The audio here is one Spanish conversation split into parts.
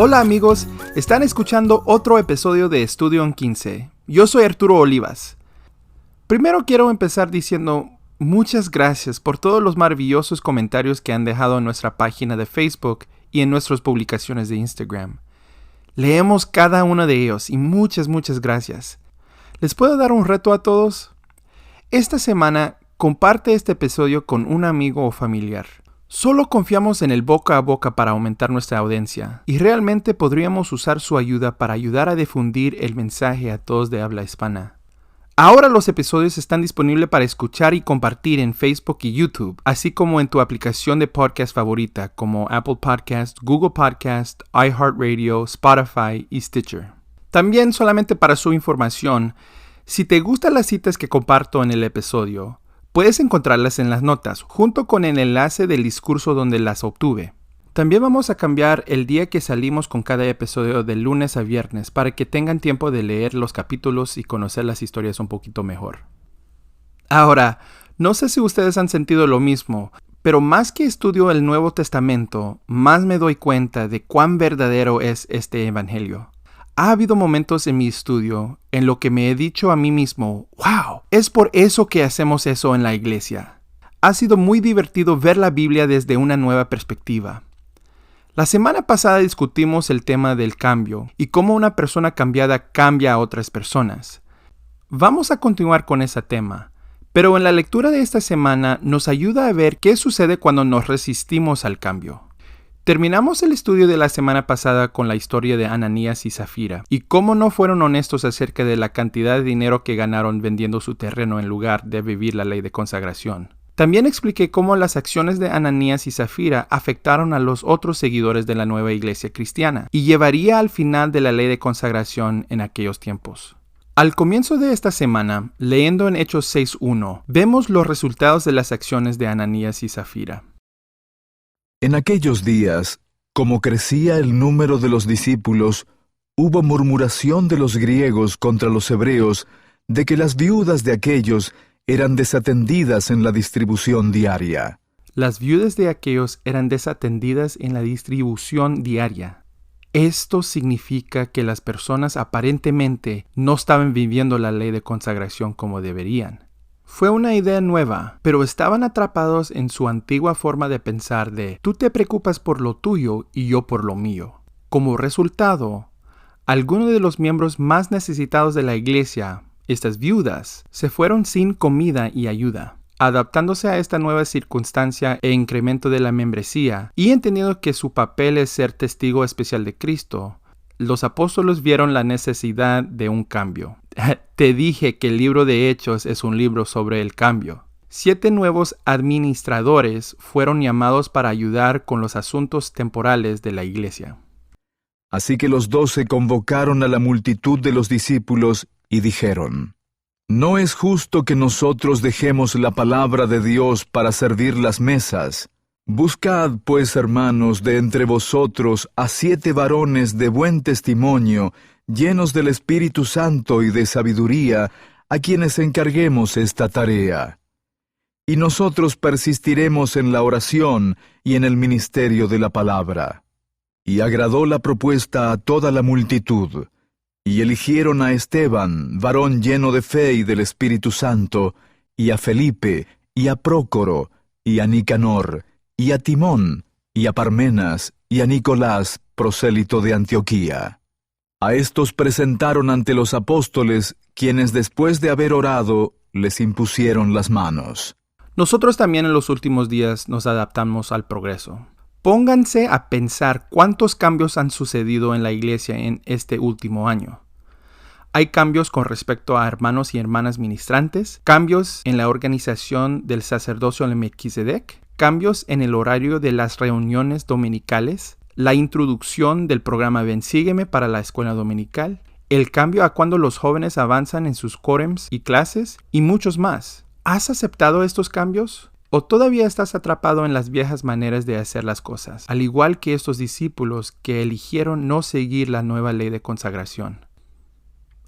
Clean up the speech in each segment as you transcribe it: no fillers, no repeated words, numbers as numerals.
Hola amigos, están escuchando otro episodio de Estudio en 15. Yo soy Arturo Olivas. Primero quiero empezar diciendo muchas gracias por todos los maravillosos comentarios que han dejado en nuestra página de Facebook y en nuestras publicaciones de Instagram. Leemos cada uno de ellos y muchas gracias. ¿Les puedo dar un reto a todos? Esta semana comparte este episodio con un amigo o familiar. Solo confiamos en el boca a boca para aumentar nuestra audiencia y realmente podríamos usar su ayuda para ayudar a difundir el mensaje a todos de habla hispana. Ahora los episodios están disponibles para escuchar y compartir en Facebook y YouTube, así como en tu aplicación de podcast favorita como Apple Podcast, Google Podcast, iHeartRadio, Spotify y Stitcher. También solamente para su información, si te gustan las citas que comparto en el episodio, puedes encontrarlas en las notas, junto con el enlace del discurso donde las obtuve. También vamos a cambiar el día que salimos con cada episodio de lunes a viernes para que tengan tiempo de leer los capítulos y conocer las historias un poquito mejor. Ahora, no sé si ustedes han sentido lo mismo, pero más que estudio el Nuevo Testamento, más me doy cuenta de cuán verdadero es este evangelio. Ha habido momentos en mi estudio en lo que me he dicho a mí mismo, ¡wow! Es por eso que hacemos eso en la iglesia. Ha sido muy divertido ver la Biblia desde una nueva perspectiva. La semana pasada discutimos el tema del cambio y cómo una persona cambiada cambia a otras personas. Vamos a continuar con ese tema, pero en la lectura de esta semana nos ayuda a ver qué sucede cuando nos resistimos al cambio. Terminamos el estudio de la semana pasada con la historia de Ananías y Zafira y cómo no fueron honestos acerca de la cantidad de dinero que ganaron vendiendo su terreno en lugar de vivir la ley de consagración. También expliqué cómo las acciones de Ananías y Zafira afectaron a los otros seguidores de la nueva iglesia cristiana y llevaría al final de la ley de consagración en aquellos tiempos. Al comienzo de esta semana, leyendo en Hechos 6:1, vemos los resultados de las acciones de Ananías y Zafira. En aquellos días, como crecía el número de los discípulos, hubo murmuración de los griegos contra los hebreos de que las viudas de aquellos eran desatendidas en la distribución diaria. Las viudas de aquellos eran desatendidas en la distribución diaria. Esto significa que las personas aparentemente no estaban viviendo la ley de consagración como deberían. Fue una idea nueva, pero estaban atrapados en su antigua forma de pensar de tú te preocupas por lo tuyo y yo por lo mío. Como resultado, algunos de los miembros más necesitados de la iglesia, estas viudas, se fueron sin comida y ayuda. Adaptándose a esta nueva circunstancia e incremento de la membresía, y entendiendo que su papel es ser testigo especial de Cristo, los apóstoles vieron la necesidad de un cambio. Te dije que el libro de Hechos es un libro sobre el cambio. 7 nuevos administradores fueron llamados para ayudar con los asuntos temporales de la iglesia. Así que los 12 convocaron a la multitud de los discípulos y dijeron: «No es justo que nosotros dejemos la palabra de Dios para servir las mesas. Buscad, pues, hermanos, de entre vosotros a 7 varones de buen testimonio, llenos del Espíritu Santo y de sabiduría, a quienes encarguemos esta tarea. Y nosotros persistiremos en la oración y en el ministerio de la palabra». Y agradó la propuesta a toda la multitud. Y eligieron a Esteban, varón lleno de fe y del Espíritu Santo, y a Felipe, y a Prócoro, y a Nicanor, y a Timón, y a Parmenas, y a Nicolás, prosélito de Antioquía. A estos presentaron ante los apóstoles, quienes después de haber orado, les impusieron las manos. Nosotros también en los últimos días nos adaptamos al progreso. Pónganse a pensar cuántos cambios han sucedido en la iglesia en este último año. Hay cambios con respecto a hermanos y hermanas ministrantes, cambios en la organización del sacerdocio de Melquisedec, cambios en el horario de las reuniones dominicales, la introducción del programa Ven Sígueme para la escuela dominical, el cambio a cuando los jóvenes avanzan en sus quórums y clases, y muchos más. ¿Has aceptado estos cambios? ¿O todavía estás atrapado en las viejas maneras de hacer las cosas, al igual que estos discípulos que eligieron no seguir la nueva ley de consagración?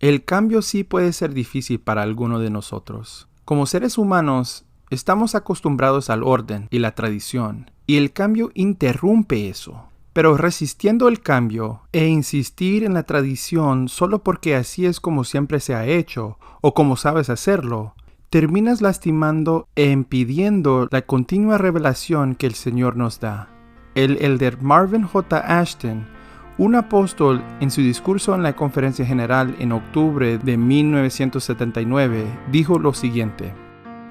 El cambio sí puede ser difícil para alguno de nosotros. Como seres humanos, estamos acostumbrados al orden y la tradición, y el cambio interrumpe eso. Pero resistiendo el cambio e insistir en la tradición solo porque así es como siempre se ha hecho o como sabes hacerlo, terminas lastimando e impidiendo la continua revelación que el Señor nos da. El elder Marvin J. Ashton, un apóstol, en su discurso en la Conferencia General en octubre de 1979, dijo lo siguiente: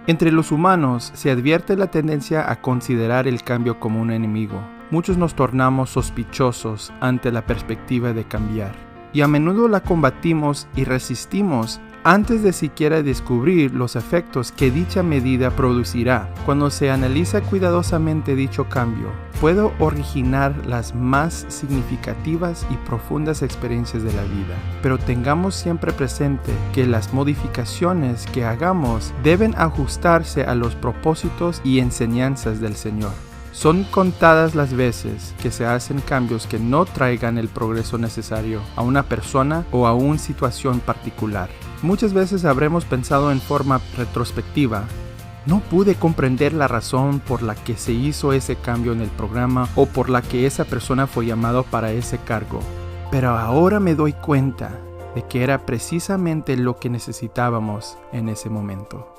entre los humanos se advierte la tendencia a considerar el cambio como un enemigo. Muchos nos tornamos sospechosos ante la perspectiva de cambiar, y a menudo la combatimos y resistimos antes de siquiera descubrir los efectos que dicha medida producirá. Cuando se analiza cuidadosamente dicho cambio, puede originar las más significativas y profundas experiencias de la vida. Pero tengamos siempre presente que las modificaciones que hagamos deben ajustarse a los propósitos y enseñanzas del Señor. Son contadas las veces que se hacen cambios que no traigan el progreso necesario a una persona o a una situación particular. Muchas veces habremos pensado en forma retrospectiva: no pude comprender la razón por la que se hizo ese cambio en el programa o por la que esa persona fue llamado para ese cargo. Pero ahora me doy cuenta de que era precisamente lo que necesitábamos en ese momento.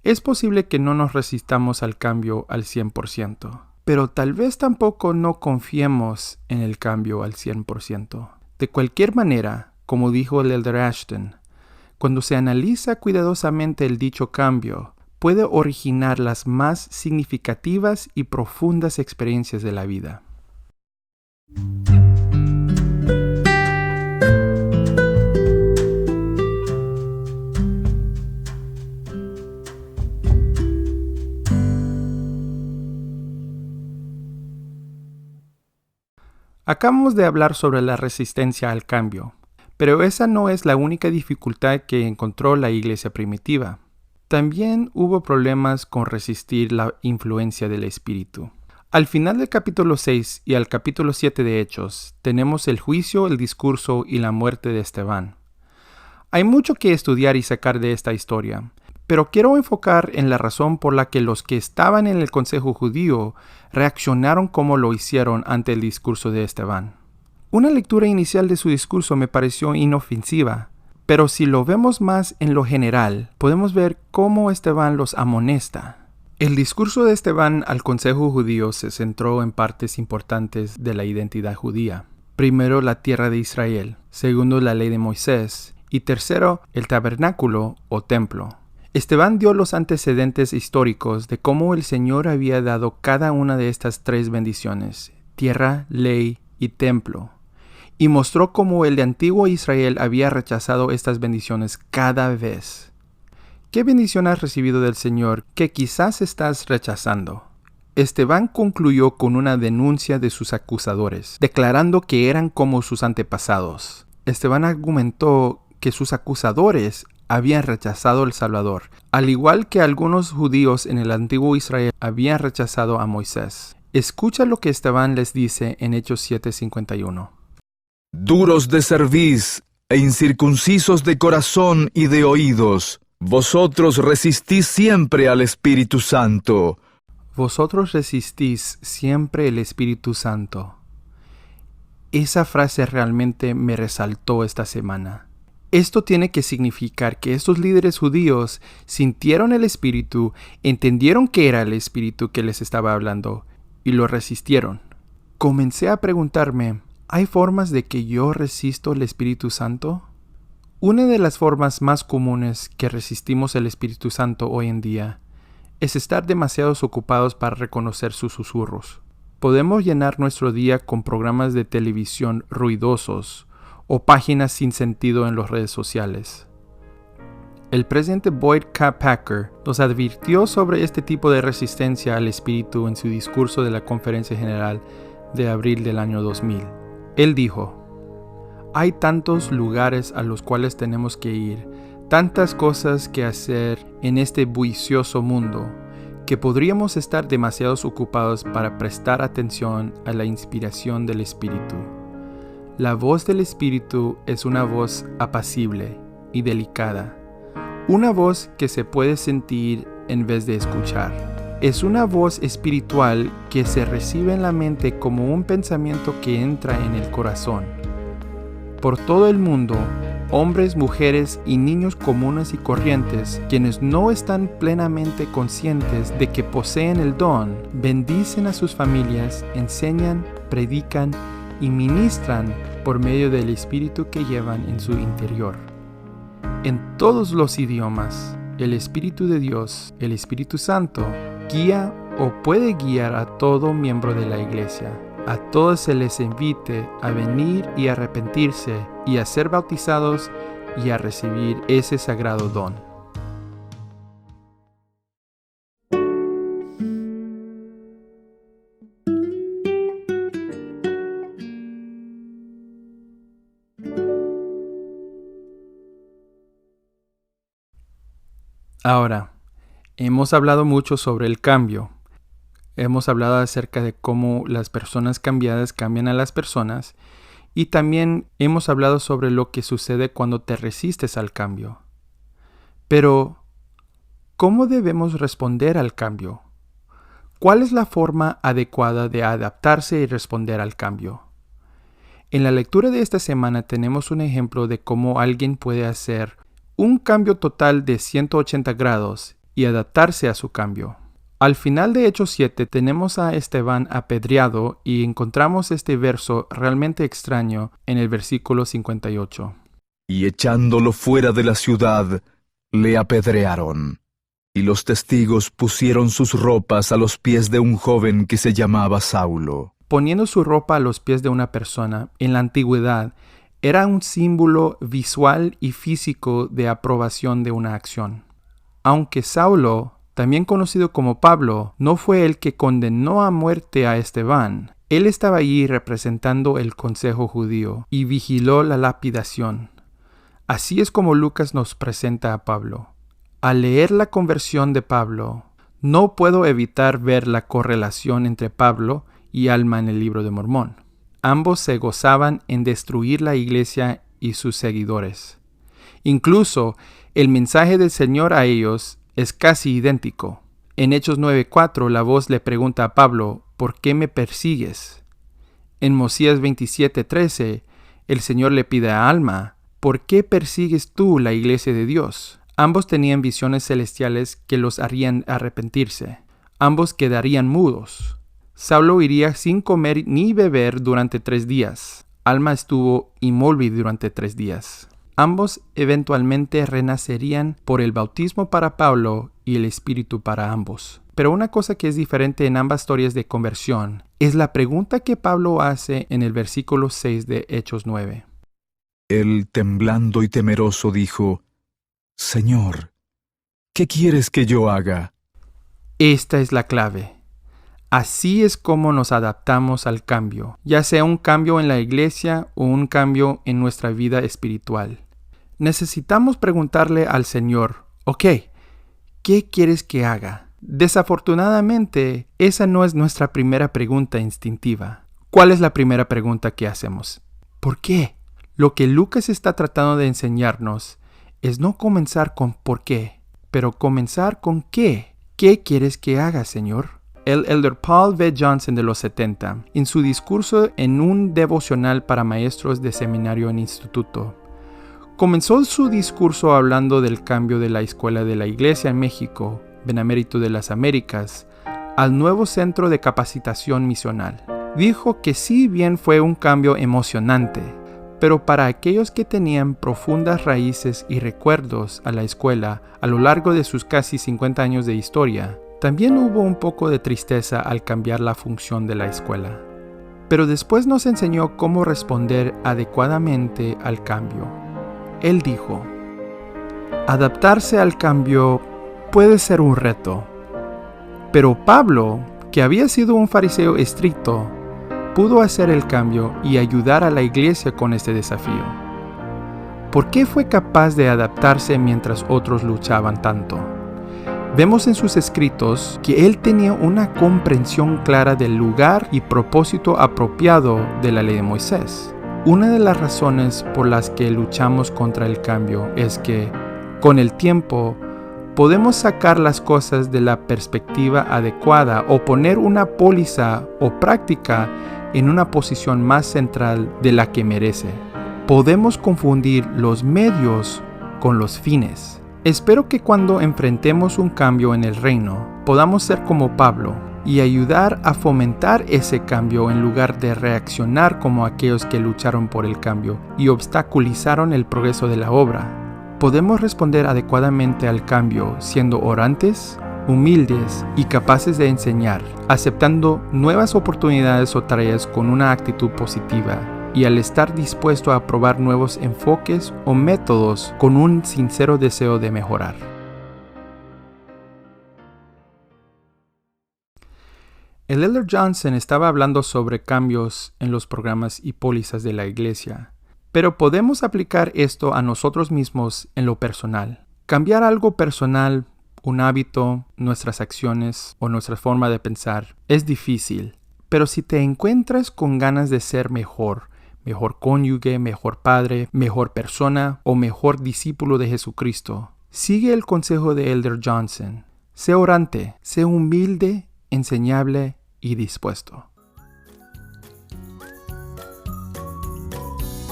Es posible que no nos resistamos al cambio al 100%, pero tal vez tampoco no confiemos en el cambio al 100%. De cualquier manera, como dijo el elder Ashton, cuando se analiza cuidadosamente el dicho cambio, puede originar las más significativas y profundas experiencias de la vida. Acabamos de hablar sobre la resistencia al cambio, pero esa no es la única dificultad que encontró la iglesia primitiva. También hubo problemas con resistir la influencia del Espíritu. Al final del capítulo 6 y al capítulo 7 de Hechos, tenemos el juicio, el discurso y la muerte de Esteban. Hay mucho que estudiar y sacar de esta historia, pero quiero enfocar en la razón por la que los que estaban en el Consejo Judío reaccionaron como lo hicieron ante el discurso de Esteban. Una lectura inicial de su discurso me pareció inofensiva, pero si lo vemos más en lo general, podemos ver cómo Esteban los amonesta. El discurso de Esteban al Consejo Judío se centró en partes importantes de la identidad judía. Primero, la tierra de Israel. Segundo, la ley de Moisés. Y tercero, el tabernáculo o templo. Esteban dio los antecedentes históricos de cómo el Señor había dado cada una de estas tres bendiciones: tierra, ley y templo, y mostró cómo el antiguo Israel había rechazado estas bendiciones cada vez. ¿Qué bendición has recibido del Señor que quizás estás rechazando? Esteban concluyó con una denuncia de sus acusadores, declarando que eran como sus antepasados. Esteban argumentó que sus acusadores habían rechazado al Salvador, al igual que algunos judíos en el antiguo Israel habían rechazado a Moisés. Escucha lo que Esteban les dice en Hechos 7:51. Duros de cerviz e incircuncisos de corazón y de oídos, vosotros resistís siempre al Espíritu Santo. Vosotros resistís siempre el Espíritu Santo. Esa frase realmente me resaltó esta semana. Esto tiene que significar que estos líderes judíos sintieron el Espíritu, entendieron que era el Espíritu que les estaba hablando y lo resistieron. Comencé a preguntarme, ¿hay formas de que yo resisto el Espíritu Santo? Una de las formas más comunes que resistimos el Espíritu Santo hoy en día es estar demasiado ocupados para reconocer sus susurros. Podemos llenar nuestro día con programas de televisión ruidosos o páginas sin sentido en las redes sociales. El presidente Boyd K. Packer nos advirtió sobre este tipo de resistencia al Espíritu en su discurso de la Conferencia General de abril del año 2000. Él dijo: hay tantos lugares a los cuales tenemos que ir, tantas cosas que hacer en este bullicioso mundo, que podríamos estar demasiado ocupados para prestar atención a la inspiración del Espíritu. La voz del Espíritu es una voz apacible y delicada, una voz que se puede sentir en vez de escuchar. es una voz espiritual que se recibe en la mente como un pensamiento que entra en el corazón. Por todo el mundo, hombres, mujeres y niños comunes y corrientes, quienes no están plenamente conscientes de que poseen el don, bendicen a sus familias, enseñan, predican y ministran por medio del Espíritu que llevan en su interior. En todos los idiomas, el Espíritu de Dios, el Espíritu Santo, guía o puede guiar a todo miembro de la iglesia. A todos se les invite a venir y arrepentirse y a ser bautizados y a recibir ese sagrado don. Ahora, hemos hablado mucho sobre el cambio. Hemos hablado acerca de cómo las personas cambiadas cambian a las personas y también hemos hablado sobre lo que sucede cuando te resistes al cambio. Pero, ¿cómo debemos responder al cambio? ¿Cuál es la forma adecuada de adaptarse y responder al cambio? En la lectura de esta semana tenemos un ejemplo de cómo alguien puede hacer un cambio total de 180 grados y adaptarse a su cambio. Al final de Hechos 7 tenemos a Esteban apedreado y encontramos este verso realmente extraño en el versículo 58. Y echándolo fuera de la ciudad, le apedrearon. Y los testigos pusieron sus ropas a los pies de un joven que se llamaba Saulo. Poniendo su ropa a los pies de una persona, en la antigüedad, era un símbolo visual y físico de aprobación de una acción. Aunque Saulo, también conocido como Pablo, no fue el que condenó a muerte a Esteban. Él estaba allí representando el consejo judío y vigiló la lapidación. Así es como Lucas nos presenta a Pablo. Al leer la conversión de Pablo, no puedo evitar ver la correlación entre Pablo y Alma en el Libro de Mormón. Ambos se gozaban en destruir la iglesia y sus seguidores. Incluso el mensaje del Señor a ellos es casi idéntico. En Hechos 9:4 la voz le pregunta a Pablo, ¿por qué me persigues? En Mosías 27:13 el Señor le pide a Alma, ¿por qué persigues tú la iglesia de Dios? Ambos tenían visiones celestiales que los harían arrepentirse. Ambos quedarían mudos. Saulo iría sin comer ni beber durante 3 días. Alma estuvo inmóvil durante 3 días. Ambos eventualmente renacerían por el bautismo para Pablo y el Espíritu para ambos. Pero una cosa que es diferente en ambas historias de conversión es la pregunta que Pablo hace en el versículo 6 de Hechos 9. Él, temblando y temeroso, dijo, Señor, ¿qué quieres que yo haga? Esta es la clave. Así es como nos adaptamos al cambio, ya sea un cambio en la iglesia o un cambio en nuestra vida espiritual. Necesitamos preguntarle al Señor, ok, ¿qué quieres que haga? Desafortunadamente, esa no es nuestra primera pregunta instintiva. ¿Cuál es la primera pregunta que hacemos? ¿Por qué? Lo que Lucas está tratando de enseñarnos es no comenzar con ¿por qué?, pero comenzar con ¿qué? ¿Qué quieres que haga, Señor? El elder Paul V. Johnson de los 70, en su discurso en un devocional para maestros de seminario en instituto, comenzó su discurso hablando del cambio de la escuela de la iglesia en México, Benemérito de las Américas, al nuevo centro de capacitación misional. Dijo que si bien fue un cambio emocionante, pero para aquellos que tenían profundas raíces y recuerdos a la escuela a lo largo de sus casi 50 años de historia, también hubo un poco de tristeza al cambiar la función de la escuela. Pero después nos enseñó cómo responder adecuadamente al cambio. Él dijo, adaptarse al cambio puede ser un reto, pero Pablo, que había sido un fariseo estricto, pudo hacer el cambio y ayudar a la iglesia con este desafío. ¿Por qué fue capaz de adaptarse mientras otros luchaban tanto? Vemos en sus escritos que él tenía una comprensión clara del lugar y propósito apropiado de la ley de Moisés. Una de las razones por las que luchamos contra el cambio es que, con el tiempo, podemos sacar las cosas de la perspectiva adecuada o poner una póliza o práctica en una posición más central de la que merece. Podemos confundir los medios con los fines. Espero que cuando enfrentemos un cambio en el reino, podamos ser como Pablo y ayudar a fomentar ese cambio en lugar de reaccionar como aquellos que lucharon por el cambio y obstaculizaron el progreso de la obra. Podemos responder adecuadamente al cambio siendo orantes, humildes y capaces de enseñar, aceptando nuevas oportunidades o tareas con una actitud positiva y al estar dispuesto a probar nuevos enfoques o métodos con un sincero deseo de mejorar. El Elder Johnson estaba hablando sobre cambios en los programas y pólizas de la iglesia. Pero podemos aplicar esto a nosotros mismos en lo personal. Cambiar algo personal, un hábito, nuestras acciones o nuestra forma de pensar es difícil. Pero si te encuentras con ganas de ser mejor cónyuge, mejor padre, mejor persona o mejor discípulo de Jesucristo, sigue el consejo de Elder Johnson. Sé orante, sé humilde, enseñable y dispuesto.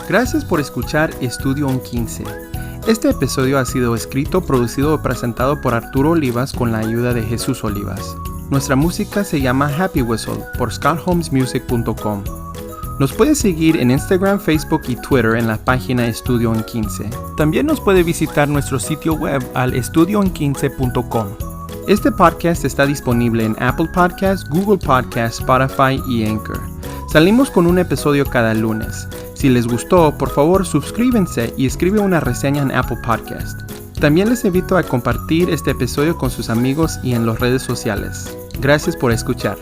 Gracias por escuchar Estudio 15. Este episodio ha sido escrito, producido y presentado por Arturo Olivas con la ayuda de Jesús Olivas. Nuestra música se llama Happy Whistle por scottholmesmusic.com. Nos puede seguir en Instagram, Facebook y Twitter en la página Estudio 15. También nos puede visitar nuestro sitio web al estudio15.com. Este podcast está disponible en Apple Podcasts, Google Podcasts, Spotify y Anchor. Salimos con un episodio cada lunes. Si les gustó, por favor suscríbanse y escribe una reseña en Apple Podcast. También les invito a compartir este episodio con sus amigos y en las redes sociales. Gracias por escuchar.